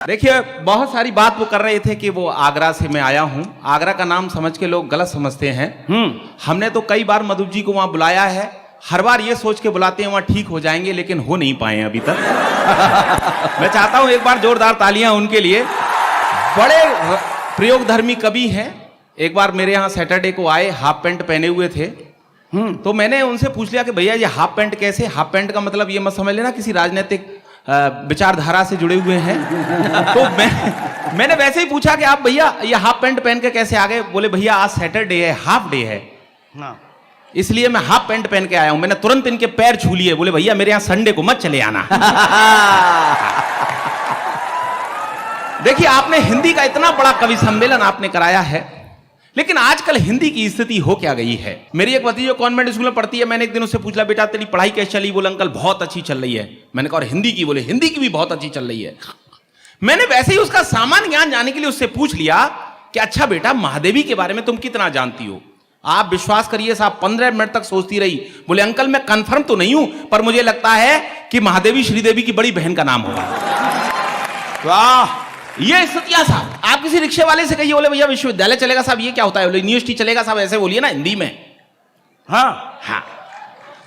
देखिए, बहुत सारी बात वो कर रहे थे कि वो आगरा से मैं आया हूं। आगरा का नाम समझ के लोग गलत समझते हैं। हमने तो कई बार मधु जी को वहां बुलाया है, हर बार ये सोच के बुलाते हैं वहां ठीक हो जाएंगे, लेकिन हो नहीं पाए अभी तक। मैं चाहता हूं एक बार जोरदार तालियां उनके लिए। बड़े प्रयोगधर्मी कवि हैं। एक बार मेरे यहाँ सैटरडे को आए, हाफ पैंट पहने हुए थे। तो मैंने उनसे पूछ लिया कि भैया ये हाफ पैंट कैसे? हाफ पैंट का मतलब ये मत समझ लेना किसी राजनीतिक विचारधारा से जुड़े हुए हैं। तो मैंने वैसे ही पूछा कि आप भैया ये हाफ पैंट पहन के कैसे आ गए? बोले भैया आज सैटरडे है, हाफ डे है, इसलिए मैं हाफ पैंट पहन के आया हूं। मैंने तुरंत इनके पैर छू लिए, बोले भैया मेरे यहां संडे को मत चले आना। देखिए, आपने हिंदी का इतना बड़ा कवि सम्मेलन आपने कराया है, लेकिन आजकल हिंदी की स्थिति हो क्या गई है। मेरी एक भतीजी कॉन्वेंट स्कूल में पढ़ती है, मैंने एक दिन उससे पूछा बेटा तेरी पढ़ाई कैसी चली? बोले अंकल बहुत अच्छी चल रही है। मैंने कहा और हिंदी की? बोले हिंदी की भी बहुत अच्छी चल रही है। मैंने वैसे ही उसका सामान्य ज्ञान जानने के लिए उससे पूछ लिया कि अच्छा बेटा महादेवी के बारे में तुम कितना जानती हो? आप विश्वास करिए साहब 15 मिनट तक सोचती रही। बोले अंकल मैं कंफर्म तो नहीं हूं, पर मुझे लगता है कि महादेवी श्रीदेवी की बड़ी बहन का नाम होगा। वाह, ये स्थितियां साहब। आप किसी रिक्शे वाले से कहिए, बोले भैया विश्वविद्यालय चलेगा साहब, ये क्या होता है? बोले यूनिवर्सिटी चलेगा साहब, ऐसे बोलिए ना हिंदी में। हाँ।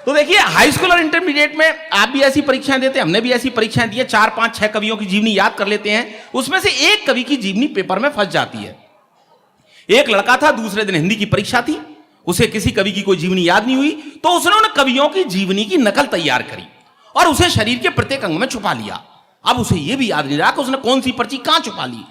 तो देखिए, हाई स्कूल और इंटरमीडिएट में आप भी ऐसी परीक्षाएं देते हैं, हमने भी ऐसी परीक्षाएं दी है। 4, 5, 6 कवियों की जीवनी याद कर लेते हैं, उसमें से एक कवि की जीवनी पेपर में फंस जाती है। एक लड़का था, दूसरे दिन हिंदी की परीक्षा थी, उसे किसी कवि की कोई जीवनी याद नहीं हुई, तो उसने उन कवियों की जीवनी की नकल तैयार करी और उसे शरीर के प्रत्येक अंग में छुपा लिया। अब उसे यह भी याद नहीं रहा कि उसने कौन सी पर्ची कहां छुपा ली।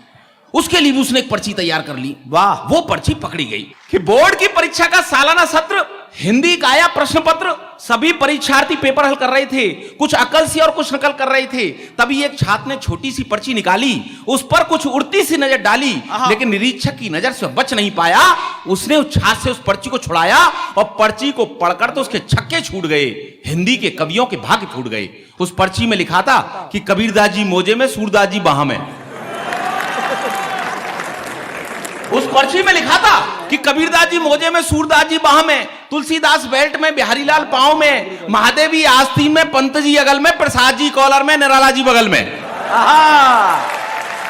उसके लिए भी उसने एक पर्ची तैयार कर ली। वाह, वो पर्ची पकड़ी गई कि बोर्ड की परीक्षा का सालाना सत्र, हिंदी का आया प्रश्न पत्र। सभी परीक्षार्थी पेपर हल कर रहे थे, कुछ अकल से और कुछ नकल कर रहे थे। तभी एक छात्र ने छोटी सी पर्ची निकाली, उस पर कुछ उड़ती सी नजर डाली, लेकिन निरीक्षक की नजर से बच नहीं पाया। उसने उस छात्र से उस पर्ची को छुड़ाया और पर्ची को पढ़कर तो उसके छक्के छूट गए। हिंदी के कवियों के भाग्य फूट गए। उस पर्ची में लिखा था कि कबीरदास जी मोजे में, सूरदास जी बाह में। उस पर्ची में लिखा था कि कबीरदास जी मोजे में, सूरदास जी बाह में, तुलसीदास बेल्ट में, बिहारी लाल पांव में, महादेवी आस्तीन में, पंत जी अगल में, प्रसाद जी कॉलर में, निराला जी बगल में।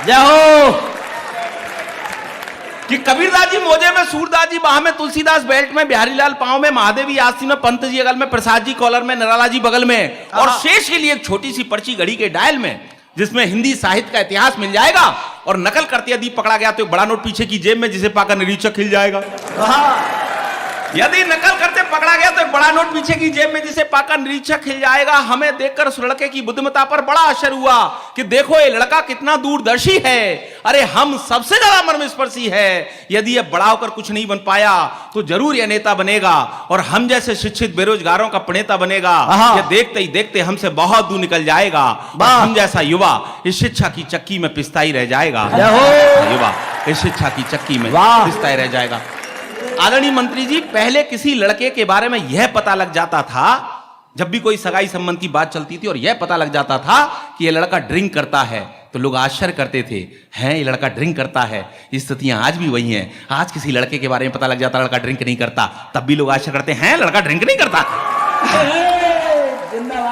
जय हो। कि कबीरदास जी मोजे में, सूरदास जी बाह में, तुलसीदास बेल्ट में, बिहारी लाल पांव में, महादेवी आस्तीन में, पंत जी अगल में, प्रसाद जी कॉलर में, निराला जी बगल में। और शेष के लिए एक छोटी सी पर्ची घड़ी के डायल में, जिसमें हिंदी साहित्य का इतिहास मिल जाएगा। और नकल करते यदि पकड़ा गया तो एक बड़ा नोट पीछे की जेब में, जिसे पाकर निरीक्षक खिल जाएगा। यदि नकल करते पकड़ा गया तो एक बड़ा नोट पीछे की जेब में, जिसे पाकर निरीक्षक खिल जाएगा। हमें देखकर उस लड़के की बुद्धिमत्ता पर बड़ा आश्चर्य हुआ कि देखो ये लड़का कितना दूरदर्शी है। अरे हम सबसे ज्यादा मर्मस्पर्शी है। यदि ये बड़ा होकर कुछ नहीं बन पाया तो जरूर यह नेता बनेगा और हम जैसे शिक्षित बेरोजगारों का प्रणेता बनेगा। ये देखते ही देखते हमसे बहुत दूर निकल जाएगा। हम जैसा युवा इस शिक्षा की चक्की में पिसता ही रह जाएगा। युवा इस शिक्षा की चक्की में पिसता ही रह जाएगा। आदरणीय मंत्री जी, पहले किसी लड़के के बारे में यह पता लग जाता था, जब भी कोई सगाई संबंध की बात चलती थी और यह पता लग जाता था कि यह लड़का ड्रिंक करता है, तो लोग आश्चर्य करते थे, हैं ये लड़का ड्रिंक करता है। स्थितियां आज भी वही हैं। आज किसी लड़के के बारे में पता लग जाता लड़का ड्रिंक नहीं करता, तब भी लोग आश्चर्य करते हैं लड़का ड्रिंक नहीं करता।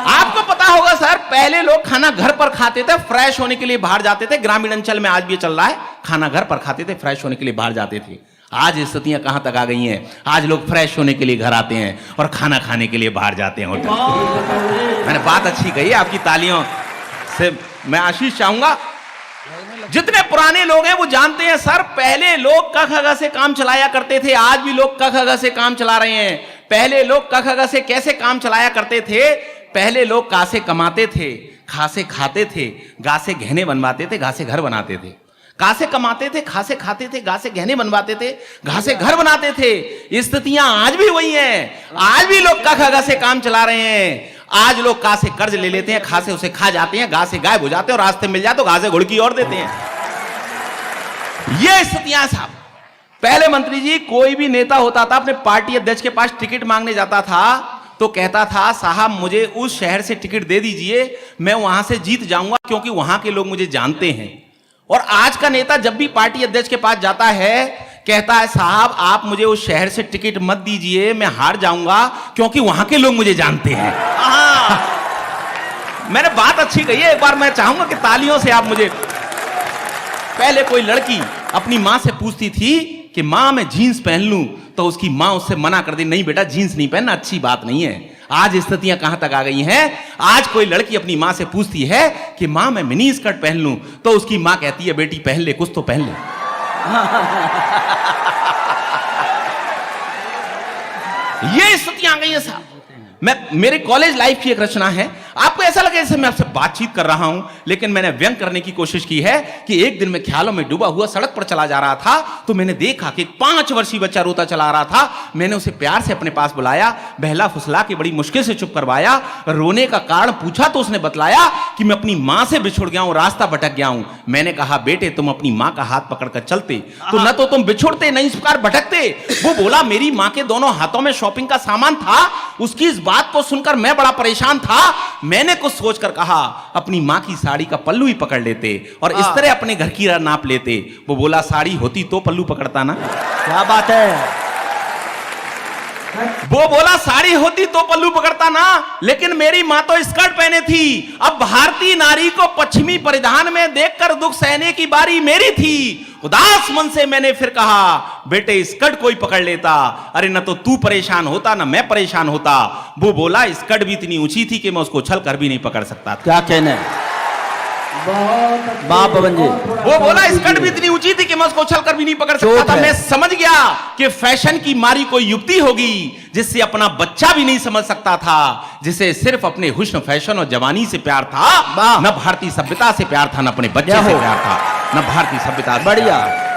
आपको पता होगा सर, पहले लोग खाना घर पर खाते थे, फ्रेश होने के लिए बाहर जाते थे। ग्रामीण अंचल में आज भी चल रहा है, खाना घर पर खाते थे, फ्रेश होने के लिए बाहर जाते थे। आज स्थितियां कहां तक आ गई हैं? आज लोग फ्रेश होने के लिए घर आते हैं और खाना खाने के लिए बाहर जाते हैं होटल। मैंने बात अच्छी कही, आपकी तालियों से मैं आशीष चाहूंगा। जितने पुराने लोग हैं वो जानते हैं सर, पहले लोग क ख ग से काम चलाया करते थे, आज भी लोग क ख ग से काम चला रहे हैं। पहले लोग क ख ग से कैसे काम चलाया करते थे? पहले लोग का से कमाते थे, खा से खाते थे, गा से गहने बनवाते थे, घा से घर बनाते थे। का से कमाते थे, खा से खाते थे, गा से गहने बनवाते थे, घा से घर बनाते थे। स्थितियां आज भी वही हैं। आज भी लोग का ख ग से काम चला रहे हैं। आज लोग का से कर्ज ले लेते हैं, खा से उसे खा जाते हैं, गा से गायब हो जाते हैं और रास्ते मिल जाए तो घा से घुड़की और देते हैं। ये स्थितियां साहब। पहले मंत्री जी, कोई भी नेता होता था अपने पार्टी अध्यक्ष के पास टिकट मांगने जाता था तो कहता था साहब मुझे उस शहर से टिकट दे दीजिए, मैं वहां से जीत जाऊंगा क्योंकि वहां के लोग मुझे जानते हैं। और आज का नेता जब भी पार्टी अध्यक्ष के पास जाता है कहता है साहब आप मुझे उस शहर से टिकट मत दीजिए, मैं हार जाऊंगा क्योंकि वहां के लोग मुझे जानते हैं। मैंने बात अच्छी कही है, एक बार मैं चाहूंगा कि तालियों से आप मुझे पहले कोई लड़की अपनी माँ से पूछती थी कि माँ मैं जीन्स पहन लूं, तो उसकी माँ उससे मना कर दी, नहीं बेटा जीन्स नहीं पहनना, अच्छी बात नहीं है। आज स्थितियां कहां तक आ गई हैं, आज कोई लड़की अपनी माँ से पूछती है कि माँ मैं मिनी स्कर्ट पहन लूं, तो उसकी माँ कहती है बेटी पहन ले, कुछ तो पहन ले। ये स्थितियां आ गई है साहब। मेरे कॉलेज लाइफ की एक रचना है, आपको ऐसा लगे जैसे मैं आपसे बातचीत कर रहा हूं, लेकिन मैंने व्यंग करने की कोशिश की है कि एक दिन मैं ख्यालों में डूबा हुआ सड़क पर चला जा रहा था, तो मैंने देखा कि 5 वर्षीय बच्चा रोता चला आ रहा था। मैंने उसे प्यार से अपने पास बुलाया, बहला फुसला के बड़ी मुश्किल से चुप करवाया। रोने का कारण पूछा तो उसने बतलाया कि मैं अपनी मां से बिछुड़ गया हूं, रास्ता भटक गया हूं। मैंने कहा बेटे तुम अपनी मां का हाथ पकड़कर चलते तो न तो तुम बिछुड़ते, नहीं इस प्रकार भटकते। वो बोला मेरी मां के दोनों हाथों में शॉपिंग का सामान था। उसकी इस बात को सुनकर मैं बड़ा परेशान था। मैंने कुछ सोचकर कहा अपनी मां की साड़ी का पल्लू ही पकड़ लेते और इस तरह अपने घर की नाप लेते। वो बोला साड़ी होती तो पल्लू पकड़ता ना। क्या बात है। वो बोला साड़ी होती तो पल्लू पकड़ता ना, लेकिन मेरी मां तो स्कर्ट पहने थी। अब भारतीय नारी को पश्चिमी परिधान में देखकर दुख सहने की बारी मेरी थी। उदास मन से मैंने फिर कहा बेटे स्कर्ट कोई पकड़ लेता, अरे न तो तू परेशान होता न मैं परेशान होता। वो बोला स्कर्ट भी इतनी ऊंची थी कि मैं उसको उछल कर भी नहीं पकड़ सकता था। क्या कहने बाप बन जी। वो बोला स्कर्ट भी इतनी ऊंची थी कि मैं उसको उछल कर भी नहीं पकड़ सकता था। मैं समझ गया कि फैशन की मारी कोई युक्ति होगी जिससे अपना बच्चा भी नहीं समझ सकता था, जिसे सिर्फ अपने हुस्न फैशन और जवानी से प्यार था, न भारतीय सभ्यता से प्यार था, न अपने बच्चे से प्यार था, न भारतीय सभ्यता से। बढ़िया।